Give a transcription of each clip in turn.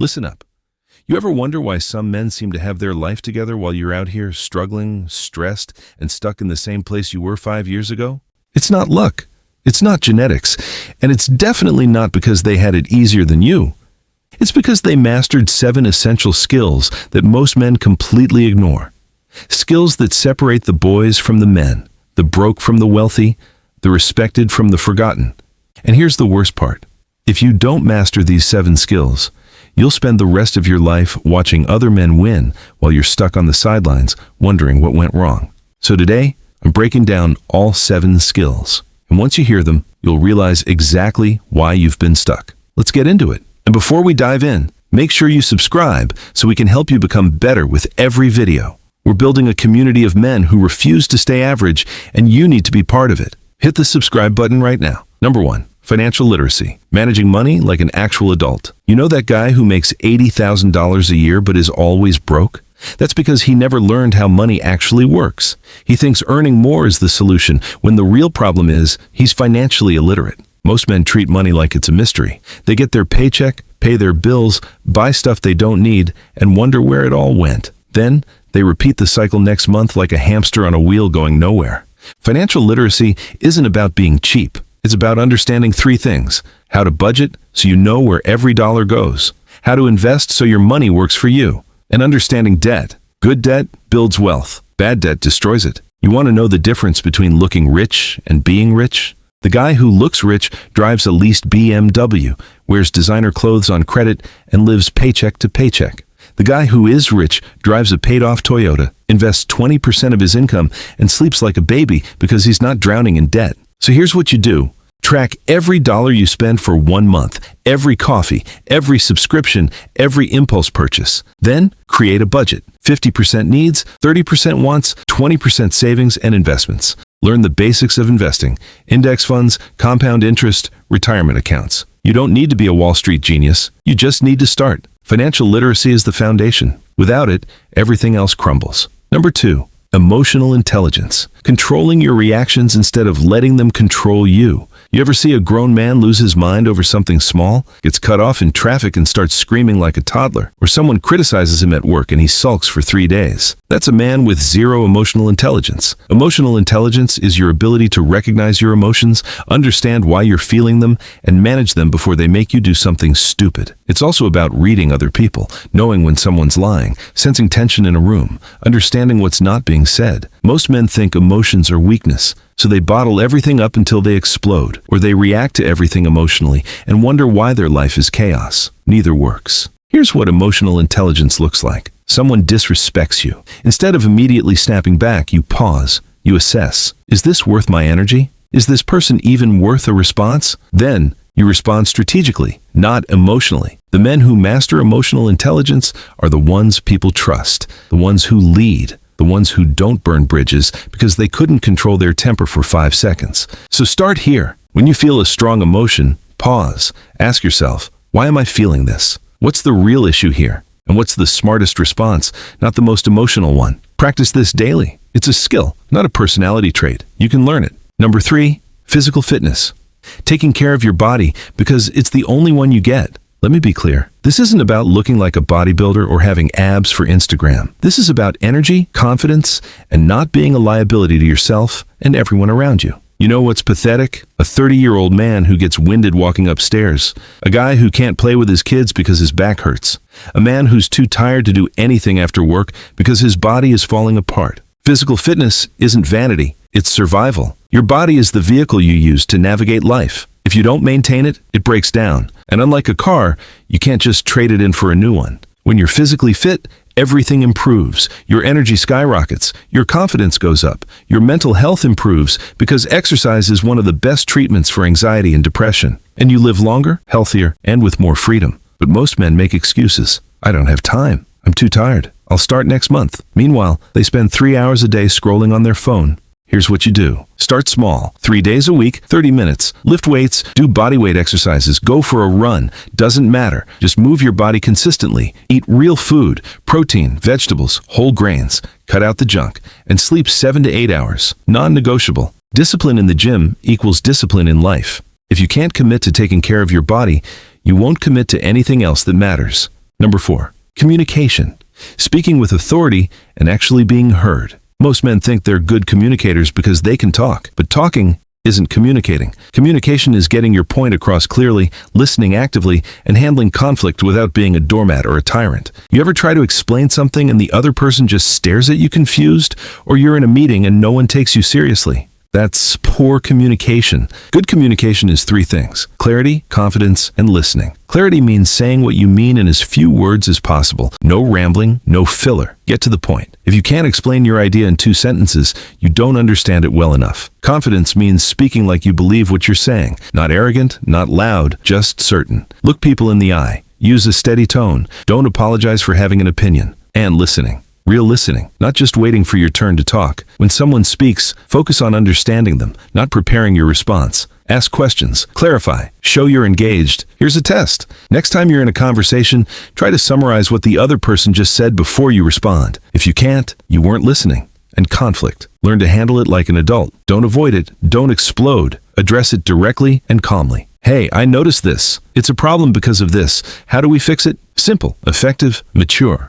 Listen up. You ever wonder why some men seem to have their life together while you're out here struggling, stressed, and stuck in the same place you were 5 years ago? It's not luck. It's not genetics. And it's definitely not because they had it easier than you. It's because they mastered 7 essential skills that most men completely ignore. Skills that separate the boys from the men, the broke from the wealthy, the respected from the forgotten. And here's the worst part. If you don't master these 7 skills, you'll spend the rest of your life watching other men win while you're stuck on the sidelines wondering what went wrong. So today, I'm breaking down all 7 skills. And once you hear them, you'll realize exactly why you've been stuck. Let's get into it. And before we dive in, make sure you subscribe so we can help you become better with every video. We're building a community of men who refuse to stay average, and you need to be part of it. Hit the subscribe button right now. Number 1. Financial literacy. Managing money like an actual adult. You know that guy who makes $80,000 a year but is always broke? That's because he never learned how money actually works. He thinks earning more is the solution, when the real problem is he's financially illiterate. Most men treat money like it's a mystery. They get their paycheck, pay their bills, buy stuff they don't need, and wonder where it all went. Then, they repeat the cycle next month like a hamster on a wheel going nowhere. Financial literacy isn't about being cheap. It's about understanding 3 things: how to budget so you know where every dollar goes, how to invest so your money works for you, and understanding debt. Good debt builds wealth. Bad debt destroys it. You want to know the difference between looking rich and being rich? The guy who looks rich drives a leased BMW, wears designer clothes on credit, and lives paycheck to paycheck. The guy who is rich drives a paid-off Toyota, invests 20% of his income, and sleeps like a baby because he's not drowning in debt. So here's what you do. Track every dollar you spend for 1 month, every coffee, every subscription, every impulse purchase. Then create a budget. 50% needs, 30% wants, 20% savings and investments. Learn the basics of investing: index funds, compound interest, retirement accounts. You don't need to be a Wall Street genius. You just need to start. Financial literacy is the foundation. Without it, everything else crumbles. Number 2. Emotional intelligence. Controlling your reactions instead of letting them control you. You ever see a grown man lose his mind over something small, gets cut off in traffic and starts screaming like a toddler, or someone criticizes him at work and he sulks for 3 days? That's a man with 0 emotional intelligence. Emotional intelligence is your ability to recognize your emotions, understand why you're feeling them, and manage them before they make you do something stupid. It's also about reading other people, knowing when someone's lying, sensing tension in a room, understanding what's not being said. Most men think emotions are weakness, so they bottle everything up until they explode, or they react to everything emotionally and wonder why their life is chaos. Neither works. Here's what emotional intelligence looks like. Someone disrespects you. Instead of immediately snapping back, you pause. You assess. Is this worth my energy? Is this person even worth a response? Then, you respond strategically, not emotionally. The men who master emotional intelligence are the ones people trust, the ones who lead, the ones who don't burn bridges because they couldn't control their temper for 5 seconds. So start here. When you feel a strong emotion, pause. Ask yourself, why am I feeling this? What's the real issue here? And what's the smartest response, not the most emotional one? Practice this daily. It's a skill, not a personality trait. You can learn it. Number 3, physical fitness. Taking care of your body because it's the only one you get. Let me be clear. This isn't about looking like a bodybuilder or having abs for Instagram. This is about energy, confidence, and not being a liability to yourself and everyone around you. You know what's pathetic? A 30-year-old man who gets winded walking upstairs. A guy who can't play with his kids because his back hurts. A man who's too tired to do anything after work because his body is falling apart. Physical fitness isn't vanity, it's survival. Your body is the vehicle you use to navigate life. If you don't maintain it, it breaks down. And unlike a car, you can't just trade it in for a new one. When you're physically fit, everything improves. Your energy skyrockets, your confidence goes up, your mental health improves because exercise is one of the best treatments for anxiety and depression. And you live longer, healthier, and with more freedom. But most men make excuses. I don't have time. I'm too tired. I'll start next month. Meanwhile, they spend 3 hours a day scrolling on their phone. Here's what you do. Start small. 3 days a week, 30 minutes. Lift weights, do bodyweight exercises, go for a run. Doesn't matter. Just move your body consistently. Eat real food, protein, vegetables, whole grains. Cut out the junk. And sleep 7 to 8 hours. Non-negotiable. Discipline in the gym equals discipline in life. If you can't commit to taking care of your body, you won't commit to anything else that matters. Number 4, communication. Speaking with authority and actually being heard. Most men think they're good communicators because they can talk, but talking isn't communicating. Communication is getting your point across clearly, listening actively, and handling conflict without being a doormat or a tyrant. You ever try to explain something and the other person just stares at you confused? Or you're in a meeting and no one takes you seriously? That's poor communication. Good communication is 3 things: clarity, confidence, and listening. Clarity means saying what you mean in as few words as possible. No rambling, no filler. Get to the point. If you can't explain your idea in 2 sentences, you don't understand it well enough. Confidence means speaking like you believe what you're saying. Not arrogant, not loud, just certain. Look people in the eye. Use a steady tone. Don't apologize for having an opinion. And listening. Real listening, not just waiting for your turn to talk. When someone speaks, focus on understanding them, not preparing your response. Ask questions, clarify, show you're engaged. Here's a test. Next time you're in a conversation, try to summarize what the other person just said before you respond. If you can't, you weren't listening. And conflict. Learn to handle it like an adult. Don't avoid it. Don't explode. Address it directly and calmly. Hey, I noticed this. It's a problem because of this. How do we fix it? Simple, effective, mature.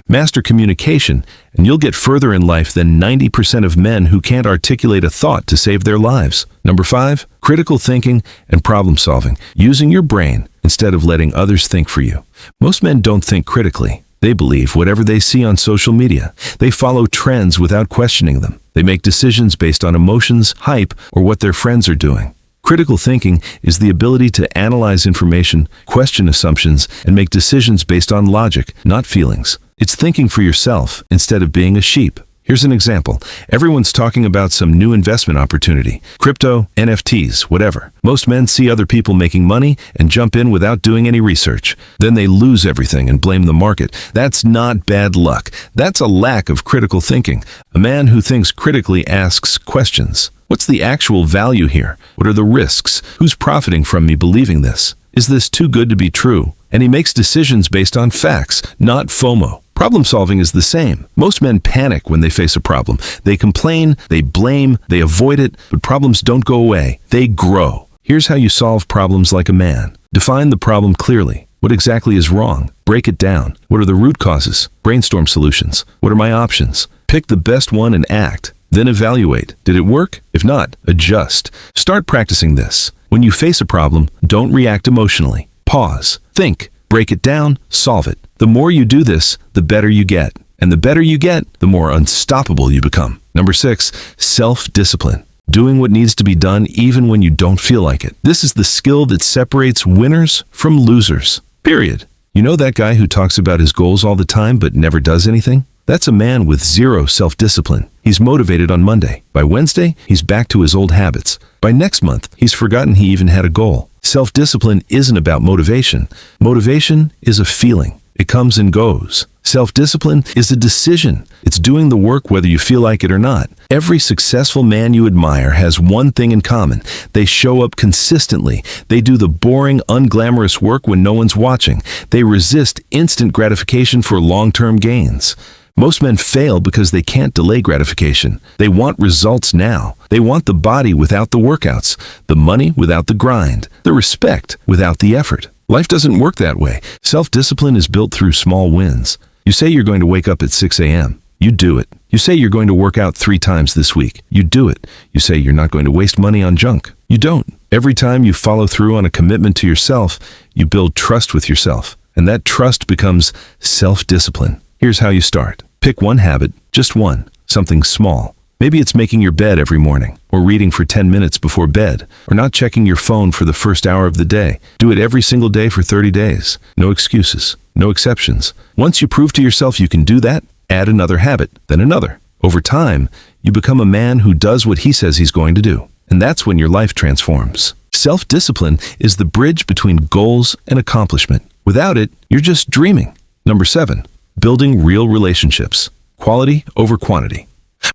Master communication, and you'll get further in life than 90% of men who can't articulate a thought to save their lives. Number 5, critical thinking and problem solving, using your brain instead of letting others think for you. Most men don't think critically. They believe whatever they see on social media. They follow trends without questioning them. They make decisions based on emotions, hype, or what their friends are doing. Critical thinking is the ability to analyze information, question assumptions, and make decisions based on logic, not feelings. It's thinking for yourself instead of being a sheep. Here's an example. Everyone's talking about some new investment opportunity. Crypto, NFTs, whatever. Most men see other people making money and jump in without doing any research. Then they lose everything and blame the market. That's not bad luck. That's a lack of critical thinking. A man who thinks critically asks questions. What's the actual value here? What are the risks? Who's profiting from me believing this? Is this too good to be true? And he makes decisions based on facts, not FOMO. Problem solving is the same. Most men panic when they face a problem. They complain, they blame, they avoid it, but problems don't go away. They grow. Here's how you solve problems like a man. Define the problem clearly. What exactly is wrong? Break it down. What are the root causes? Brainstorm solutions. What are my options? Pick the best one and act. Then evaluate. Did it work? If not, adjust. Start practicing this. When you face a problem, don't react emotionally. Pause. Think. Break it down. Solve it. The more you do this, the better you get. And the better you get, the more unstoppable you become. Number 6, self-discipline. Doing what needs to be done even when you don't feel like it. This is the skill that separates winners from losers. Period. You know that guy who talks about his goals all the time but never does anything? That's a man with 0 self-discipline. He's motivated on Monday. By Wednesday, he's back to his old habits. By next month, he's forgotten he even had a goal. Self-discipline isn't about motivation. Motivation is a feeling. It comes and goes. Self-discipline is a decision. It's doing the work whether you feel like it or not. Every successful man you admire has one thing in common. They show up consistently. They do the boring, unglamorous work when no one's watching. They resist instant gratification for long-term gains. Most men fail because they can't delay gratification. They want results now. They want the body without the workouts, the money without the grind, the respect without the effort. Life doesn't work that way. Self-discipline is built through small wins. You say you're going to wake up at 6 a.m. You do it. You say you're going to work out 3 times this week. You do it. You say you're not going to waste money on junk. You don't. Every time you follow through on a commitment to yourself, you build trust with yourself. And that trust becomes self-discipline. Here's how you start. Pick one habit, just one, something small. Maybe it's making your bed every morning, or reading for 10 minutes before bed, or not checking your phone for the first hour of the day. Do it every single day for 30 days. No excuses, no exceptions. Once you prove to yourself you can do that, add another habit, then another. Over time, you become a man who does what he says he's going to do. And that's when your life transforms. Self-discipline is the bridge between goals and accomplishment. Without it, you're just dreaming. Number 7, building real relationships. Quality over quantity.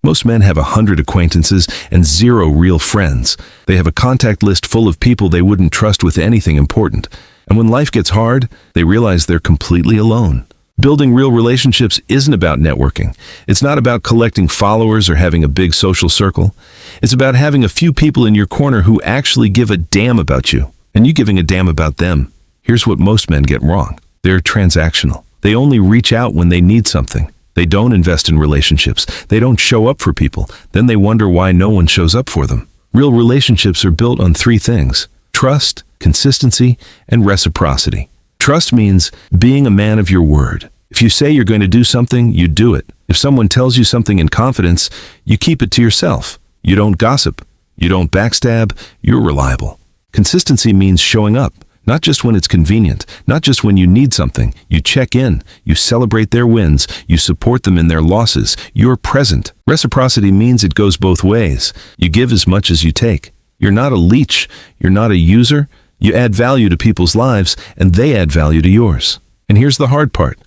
Most men have 100 acquaintances and 0 real friends. They have a contact list full of people they wouldn't trust with anything important. And when life gets hard, they realize they're completely alone. Building real relationships isn't about networking. It's not about collecting followers or having a big social circle. It's about having a few people in your corner who actually give a damn about you, and you giving a damn about them. Here's what most men get wrong. They're transactional. They only reach out when they need something. They don't invest in relationships. They don't show up for people. Then they wonder why no one shows up for them. Real relationships are built on three things: trust, consistency, and reciprocity. Trust means being a man of your word. If you say you're going to do something, you do it. If someone tells you something in confidence, you keep it to yourself. You don't gossip. You don't backstab. You're reliable. Consistency means showing up, not just when it's convenient, not just when you need something. You check in. You celebrate their wins. You support them in their losses. You're present. Reciprocity means it goes both ways. You give as much as you take. You're not a leech. You're not a user. You add value to people's lives, and they add value to yours. And here's the hard part.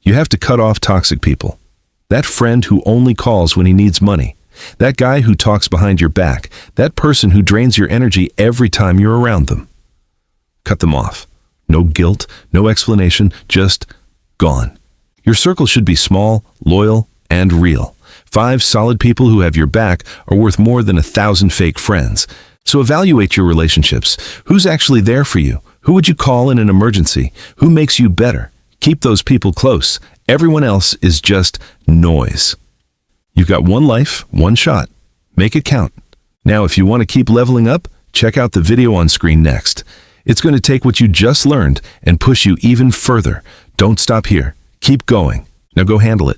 You have to cut off toxic people. That friend who only calls when he needs money. That guy who talks behind your back. That person who drains your energy every time you're around them. Cut them off. No guilt, no explanation, just gone. Your circle should be small, loyal, and real. 5 solid people who have your back are worth more than 1,000 fake friends. So evaluate your relationships. Who's actually there for you? Who would you call in an emergency? Who makes you better? Keep those people close. Everyone else is just noise. You've got one life, one shot. Make it count. Now, if you want to keep leveling up, check out the video on screen next. It's going to take what you just learned and push you even further. Don't stop here. Keep going. Now go handle it.